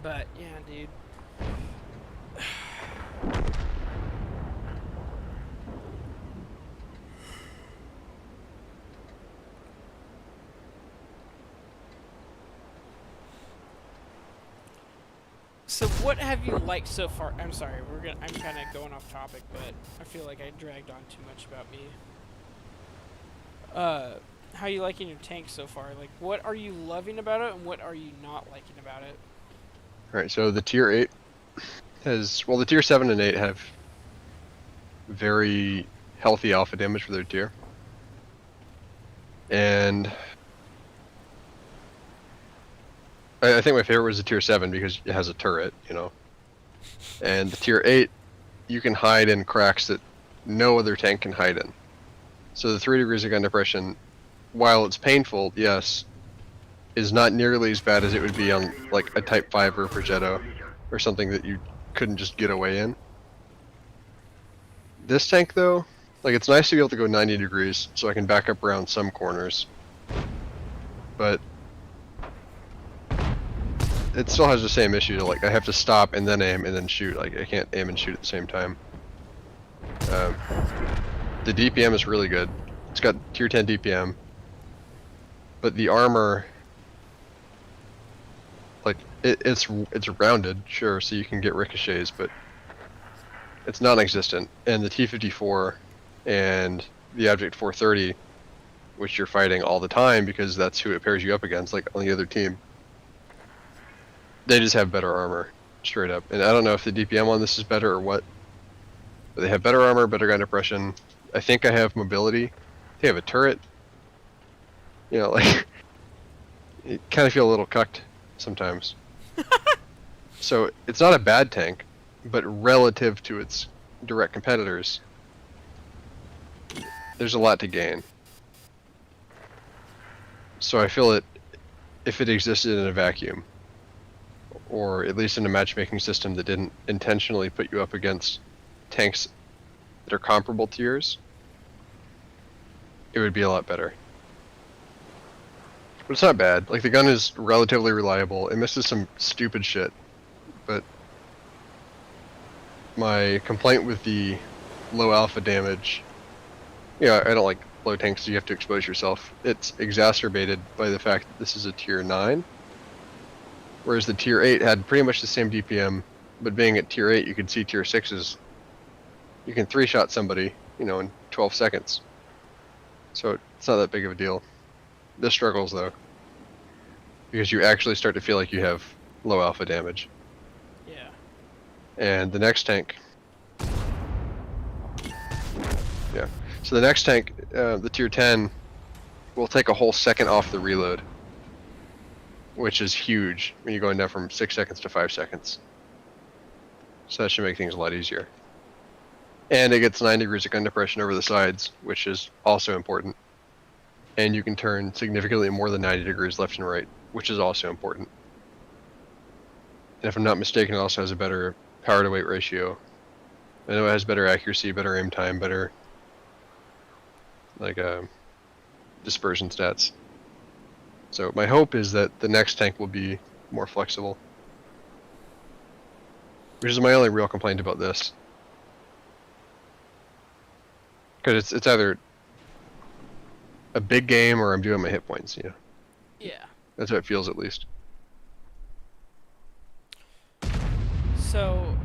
But yeah, dude. So what have you liked so far? I'm sorry, I'm kind of going off topic, but I feel like I dragged on too much about me. Uh, how you liking your tank so far? Like, what are you loving about it, and what are you not liking about it? Alright, so the tier 8 has, well, the tier 7 and 8 have very healthy alpha damage for their tier. And I think my favorite was the tier 7 because it has a turret, you know. And the tier 8, you can hide in cracks that no other tank can hide in. So the 3 degrees of gun depression, while it's painful, yes, is not nearly as bad as it would be on like a Type 5 or a Progetto or something that you couldn't just get away in. This tank though, like it's nice to be able to go 90 degrees so I can back up around some corners. But it still has the same issue, like I have to stop and then aim and then shoot. Like I can't aim and shoot at the same time. The DPM is really good. It's got tier 10 DPM. But the armor, like it's rounded, sure, so you can get ricochets, but it's non-existent. And the T-54 and the Object 430, which you're fighting all the time because that's who it pairs you up against, like on the other team, they just have better armor, straight up. And I don't know if the DPM on this is better or what, but they have better armor, better gun depression. I think I have mobility. They have a turret. You know, like, you kind of feel a little cucked sometimes. So it's not a bad tank, but relative to its direct competitors, there's a lot to gain. So I feel that if it existed in a vacuum, or at least in a matchmaking system that didn't intentionally put you up against tanks that are comparable to yours, it would be a lot better. But it's not bad. Like, the gun is relatively reliable. It misses some stupid shit, but my complaint with the low alpha damage, yeah, I don't like low tanks, so you have to expose yourself. It's exacerbated by the fact that this is a tier 9, whereas the tier 8 had pretty much the same DPM, but being at tier 8, you can see tier 6's. You can 3-shot somebody, you know, in 12 seconds. So it's not that big of a deal. This struggles, though, because you actually start to feel like you have low alpha damage. Yeah. And the next tank, yeah. So the next tank, the tier 10, will take a whole second off the reload, which is huge when you're going down from 6 seconds to 5 seconds. So that should make things a lot easier. And it gets 9 degrees of gun depression over the sides, which is also important. And you can turn significantly more than 90 degrees left and right, which is also important. And if I'm not mistaken, it also has a better power to weight ratio. I know it has better accuracy, better aim time, better like dispersion stats. So my hope is that the next tank will be more flexible, which is my only real complaint about this. Because it's either a big game or I'm doing my hit points, you know. Yeah. That's how it feels, at least. So,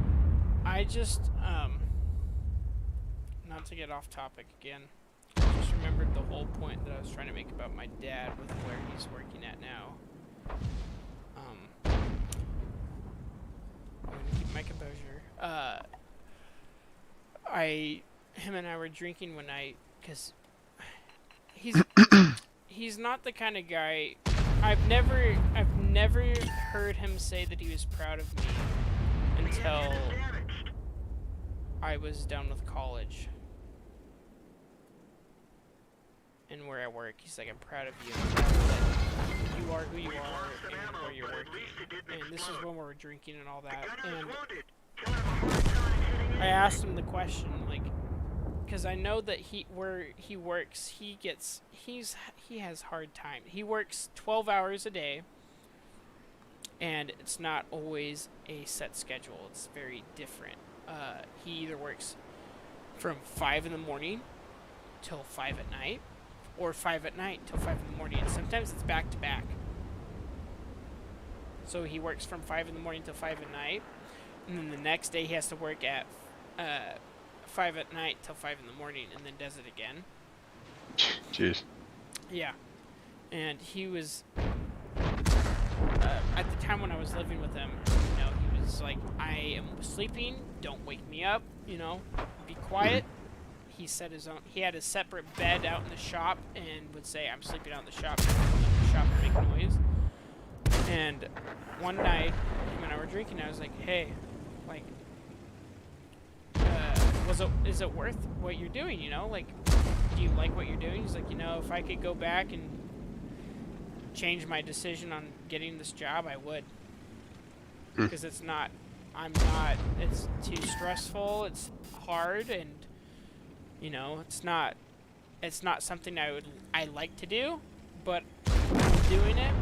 I just, not to get off topic again, I just remembered the whole point that I was trying to make about my dad with where he's working at now. I'm gonna keep my composure. Him and I were drinking one night, because he's, he's not the kind of guy, I've never heard him say that he was proud of me until I was done with college. And where I work, he's like, I'm proud of you. That you are who you are and where you're working. And this is when we were drinking and all that. And I asked him the question, like, because I know that where he works, he has hard time. He works 12 hours a day, and it's not always a set schedule. It's very different. He either works from 5 in the morning till 5 at night, or 5 at night till 5 in the morning. And sometimes it's back to back. So he works from 5 in the morning till 5 at night, and then the next day he has to work at 5 at night till 5 in the morning, and then does it again. Jeez. Yeah. And he was, at the time when I was living with him, he was like, I am sleeping, don't wake me up, be quiet. He set he had a separate bed out in the shop and would say, I'm sleeping out in the shop, and make noise. And one night, him and I were drinking, I was like, hey, like, is it worth what you're doing, like, do you like what you're doing? He's like, if I could go back and change my decision on getting this job, I would. Because it's too stressful, it's hard, and, it's not something I like to do, but I'm doing it,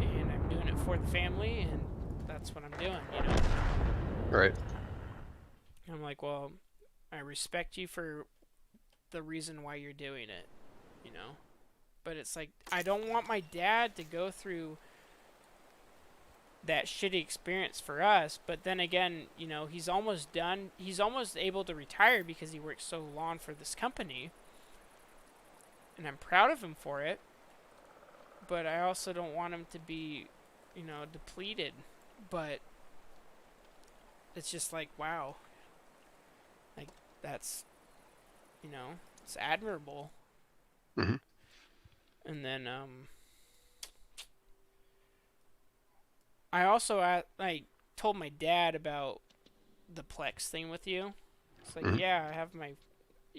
and I'm doing it for the family, and that's what I'm doing, Right. And I'm like, well, I respect you for the reason why you're doing it, But it's like, I don't want my dad to go through that shitty experience for us. But then again, he's almost done. He's almost able to retire because he worked so long for this company. And I'm proud of him for it. But I also don't want him to be, depleted. But it's just like, wow. Like, that's, it's admirable. Mm-hmm. And then, I told my dad about the Plex thing with you. It's like, yeah, I have my,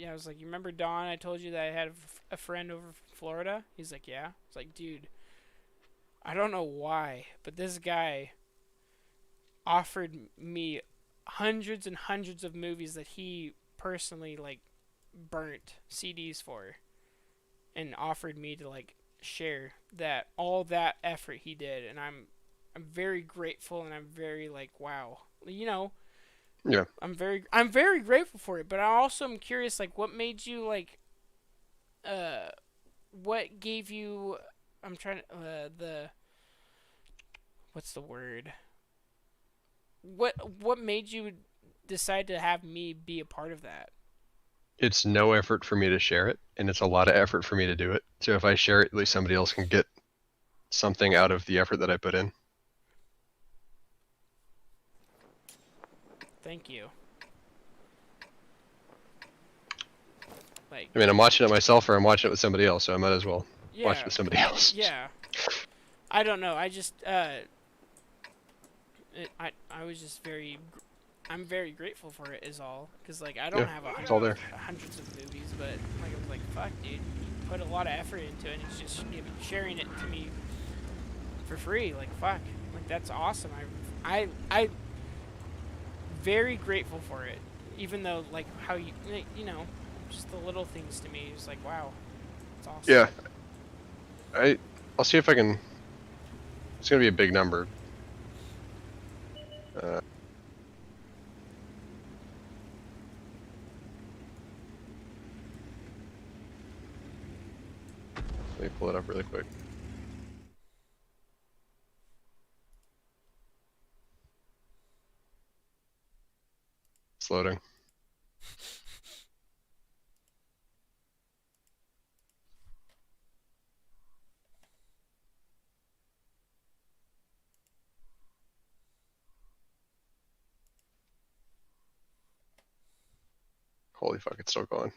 I was like, you remember Don? I told you that I had a friend over from Florida. He's like, yeah. It's like, dude, I don't know why, but this guy offered me hundreds and hundreds of movies that he personally burnt CDs for, and offered me to share all that effort he did, and I'm very grateful, and I'm very wow, Yeah. I'm very grateful for it. But I also am curious, what made you what gave you, I'm trying to what's the word, what made you decide to have me be a part of that? It's no effort for me to share it, and it's a lot of effort for me to do it. So if I share it, at least somebody else can get something out of the effort that I put in. Thank you. I mean, I'm watching it myself, or I'm watching it with somebody else, so I might as well watch it with somebody else. Yeah. I don't know. I just I was just I'm very grateful for it, is all. Because I don't have hundreds of movies, but I was like, fuck, dude, you put a lot of effort into it, and it's just sharing it to me for free. Fuck, that's awesome. I very grateful for it, even though how just the little things to me. It's like, wow, it's awesome. Yeah, I'll see if I can. It's gonna be a big number. Let me pull it up really quick. It's loading. Holy fuck, it's still going.